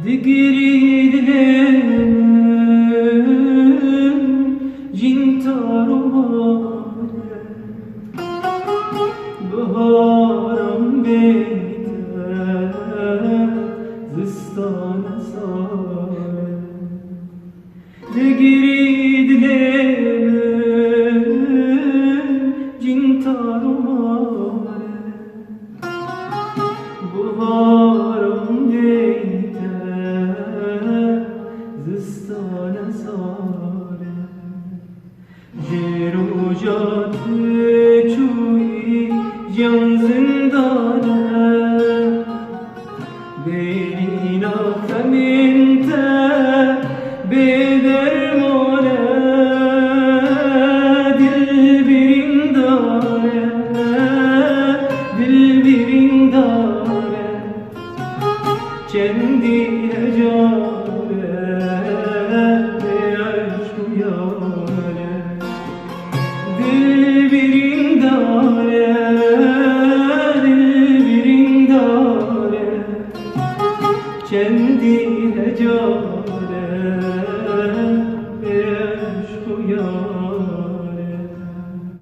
Digiri dilerim cintarumane Baharam beyte zistana sare Digiri dilerim cintarumane Baharam beyte zistana sare Jero jate çuyi can zindane Berina feminte bedermane Dil birindare Dil birindare Kendi ecale